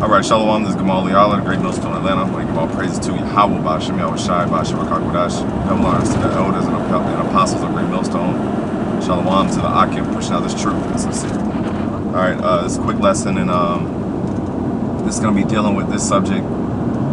Alright, Shalom, this is Gamal Yala, the Great Millstone Atlanta. I want to give all praises to YAHAWAH, BAHASHAM, YAHAWASHI, BAHASHAM, double honors to the elders and apostles of Great Millstone. Shalom to the Akim, pushing out this truth and sincere. Alright, this is a quick lesson, and this is going to be dealing with this subject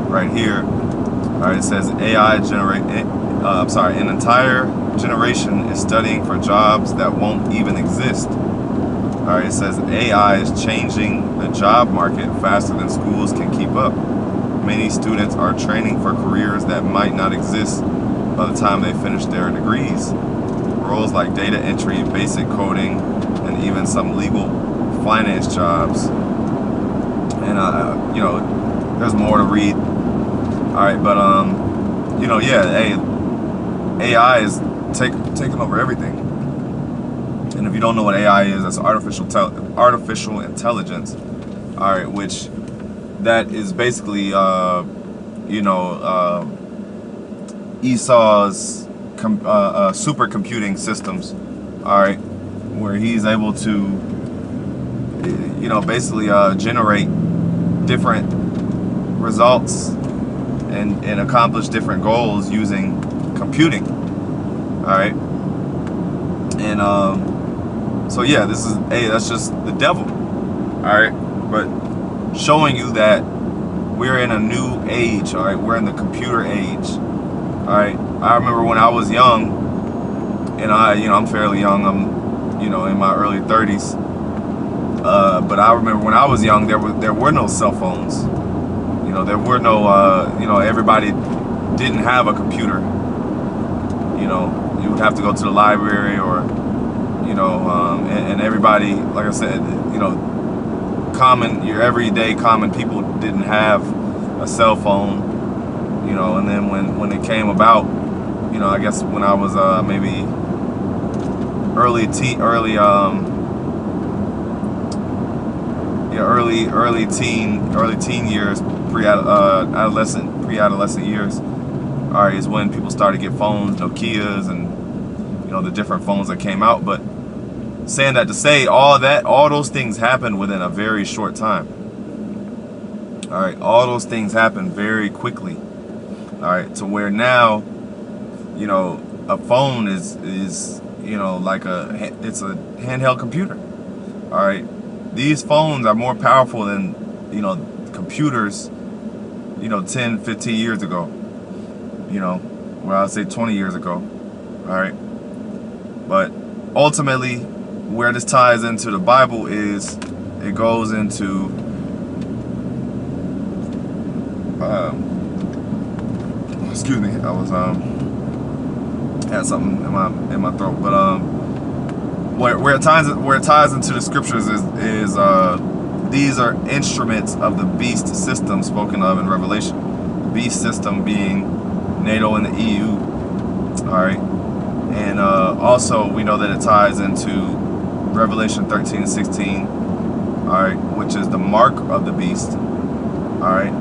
right here. Alright, it says AI an entire generation is studying for jobs that won't even exist. Alright, it says AI is changing the job market faster than schools can keep up. Many students are training for careers that might not exist by the time they finish their degrees. Roles like data entry, basic coding, and even some legal finance jobs. And you know, there's more to read. Alright, but you know, yeah, AI is taking over everything. And if you don't know what AI is, that's artificial intelligence. All right, which that is basically, you know, Esau's supercomputing systems. All right, where he's able to, you know, basically generate different results and accomplish different goals using computing. All right, and so yeah, this is, hey, that's just the devil. Alright, but showing you that we're in a new age. Alright, we're in the computer age. Alright, I remember when I was young, and I'm fairly young, I'm, in my early 30s. But I remember when I was young, there were no cell phones. There were no, everybody didn't have a computer. You would have to go to the library, or and everybody, like I said, your everyday common people didn't have a cell phone, and then when it came about, I guess when I was maybe early teen years, pre-adolescent years, all right, is when people started to get phones, Nokias, and the different phones that came out. But saying that to say all those things happened within a very short time. All right, all those things happened very quickly. All right, to where now, a phone is like it's a handheld computer. All right, these phones are more powerful than computers 10, 15 years ago. Well, I'd say 20 years ago. All right, but ultimately, where this ties into the Bible is, it goes into excuse me, I was had something in my throat, but where it ties into the scriptures is these are instruments of the beast system spoken of in Revelation. The beast system being NATO and the EU. All right, and also we know that it ties into Revelation 13 and 16, all right, which is the mark of the beast, all right,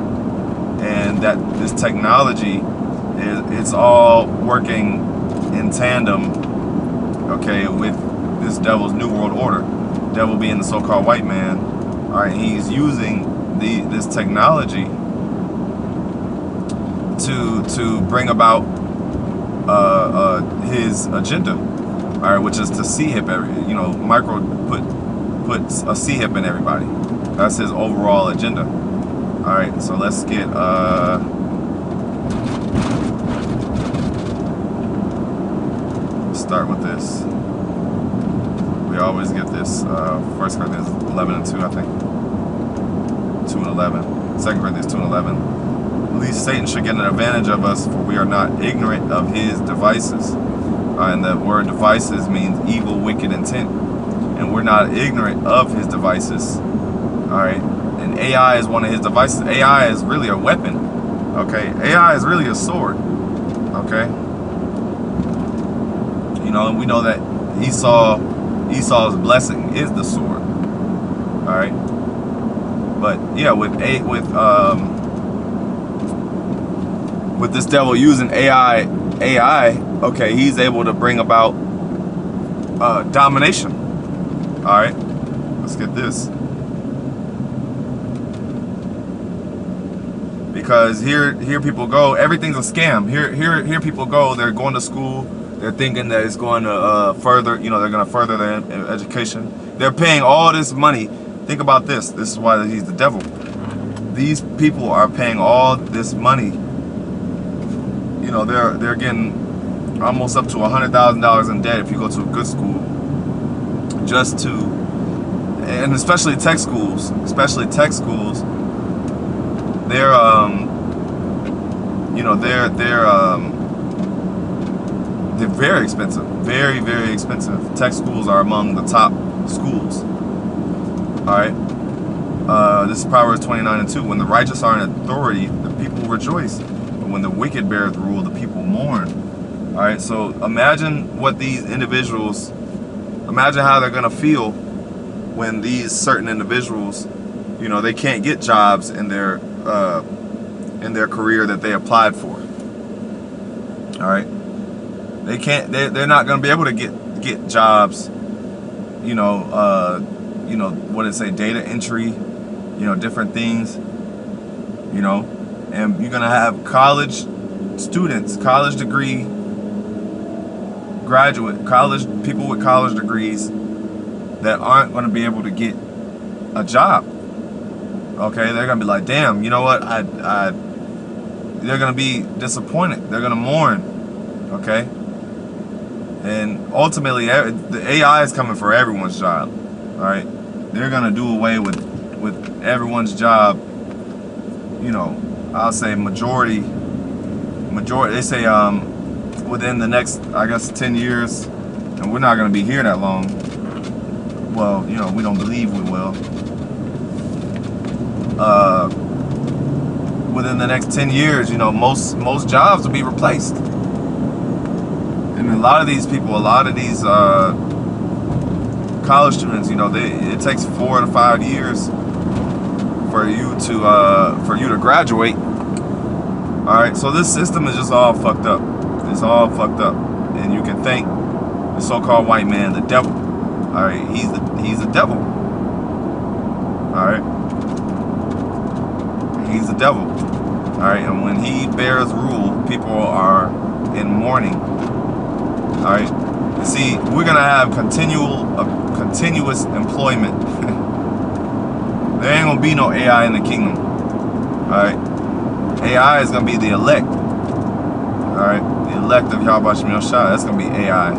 and that this technology it's all working in tandem, okay, with this devil's new world order. Devil being the so-called white man, all right. He's using this technology to bring about his agenda. All right, which is to C-hip put a C-hip in everybody. That's his overall agenda. All right, so let's get start with this. We always get this 1 Corinthians 11 and 2, I think. 2 and 11. 2 Corinthians 2 and 11. At least Satan should get an advantage of us, for we are not ignorant of his devices. And the word devices means evil, wicked intent. And we're not ignorant of his devices. Alright. And AI is one of his devices. AI is really a weapon. Okay. AI is really a sword. Okay. And we know that Esau's blessing is the sword. Alright. But yeah, with this devil using AI, okay, he's able to bring about domination. All right, let's get this. Because here people go, everything's a scam. Here people go, they're going to school, they're thinking that it's going to further, you know, they're going to further their education. They're paying all this money. Think about this. This is why he's the devil. These people are paying all this money. You know, they're getting almost up to $100,000 in debt if you go to a good school. Just to, and especially tech schools, they're you know, they're very expensive, very expensive. Tech schools are among the top schools. All right. This is Proverbs 29:2. When the righteous are in authority, the people rejoice, but when the wicked beareth rule, the people mourn. All right. So imagine what these individuals, imagine how they're gonna feel when these certain individuals, you know, they can't get jobs in their career that they applied for. All right, they can't. They're not going to be able to get jobs. You know, what did it say? Data entry. You know, different things. You know, and you're going to have college students, college degree graduate, people with college degrees that aren't going to be able to get a job. Okay, they're gonna be like, damn, you know what? They're gonna be disappointed. They're gonna mourn. Okay, and ultimately, the AI is coming for everyone's job. All right, they're gonna do away with everyone's job. You know, I'll say majority. They say within the next, I guess, 10 years, and we're not gonna be here that long. Well, you know, we don't believe we will. Within the next 10 years, you know, most jobs will be replaced. And a lot of these people, a lot of these college students, you know, it takes 4 to 5 years for you to graduate. All right, so this system is just all fucked up. It's all fucked up, and you can thank the so-called white man, the devil. All right, he's the devil. All right. He's the devil. All right, and when he bears rule, people are in mourning. All right, you see, we're gonna have continuous employment. There ain't gonna be no AI in the kingdom. All right, AI is gonna be the elect. All right, the elect of YAHAWASHI. That's gonna be AI.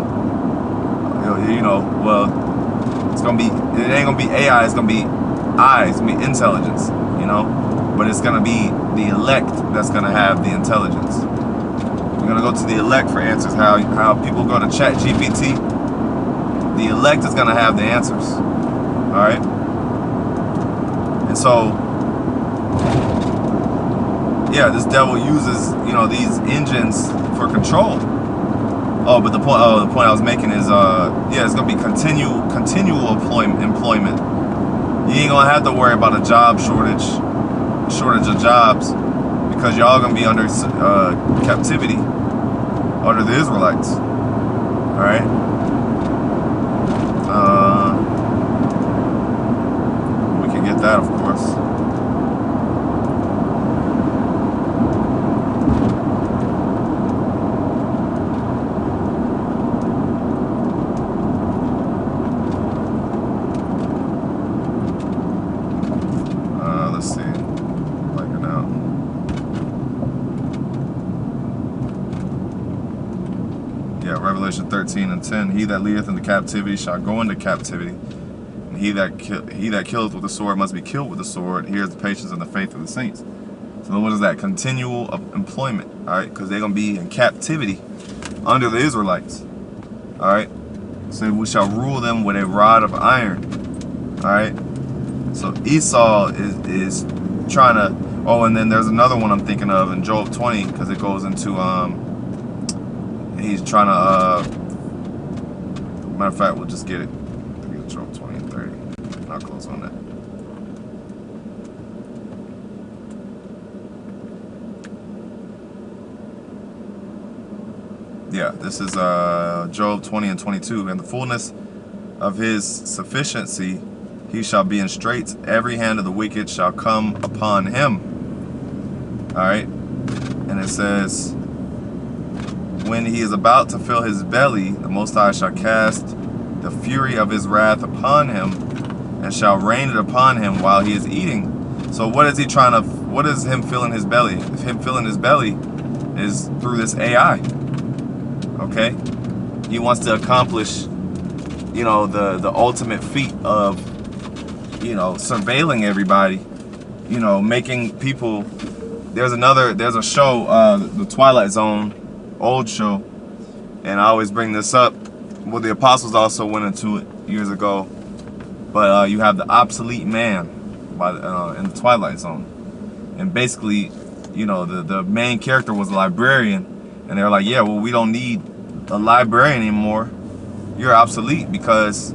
You know, well, it ain't gonna be AI. It's gonna be eyes. It's gonna be intelligence. You know. But it's going to be the elect that's going to have the intelligence. We're going to go to the elect for answers. How people go to ChatGPT. The elect is going to have the answers. All right? And so, yeah, this devil uses, you know, these engines for control. Oh, but the point I was making is, yeah, it's going to be continual employment. You ain't going to have to worry about a job shortage of jobs, because y'all gonna be under captivity under the Israelites. All right. We can get that, of course. Let's see. Yeah, Revelation 13:10. He that leadeth into captivity shall go into captivity, and he that killeth with the sword must be killed with the sword. Here's the patience and the faith of the saints. So what is that? Continual employment. All right, because they're gonna be in captivity under the Israelites. All right. So we shall rule them with a rod of iron. All right. So Esau is trying to. Oh, and then there's another one I'm thinking of in Job 20, because it goes into he's trying to matter of fact, we'll just get it. Job 20 and 30. I'll close on that. Yeah, this is Job 20 and 22. In the fullness of his sufficiency he shall be in straits, every hand of the wicked shall come upon him. Alright? And it says, when he is about to fill his belly, the Most High shall cast the fury of his wrath upon him, and shall rain it upon him while he is eating. So what is he trying to, what is him filling his belly? Him filling his belly is through this AI. Okay? He wants to accomplish, you know, the ultimate feat of, you know, surveilling everybody, you know, making people. There's a show, the Twilight Zone, old show, and I always bring this up. Well, the Apostles also went into it years ago, but you have the obsolete man in the Twilight Zone, and basically, you know, the main character was a librarian, and they're like, yeah, well, we don't need a librarian anymore. You're obsolete because,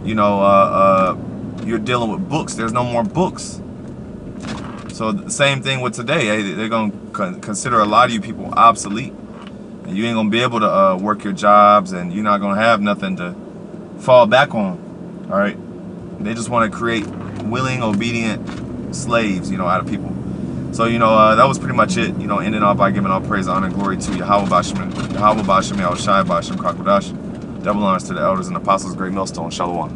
you know, you're dealing with books. There's no more books. So the same thing with today. They're going to consider a lot of you people obsolete. And you ain't going to be able to work your jobs, and you're not going to have nothing to fall back on. All right? They just want to create willing, obedient slaves, you know, out of people. So, you know, that was pretty much it. You know, ending off by giving all praise, honor, and glory to Yahawah, BAHASHAM, YAHAWASHI, BAHASHAM, BAHASHAM, BAHASHAM, double honors to the elders and apostles, great millstone, Shalom.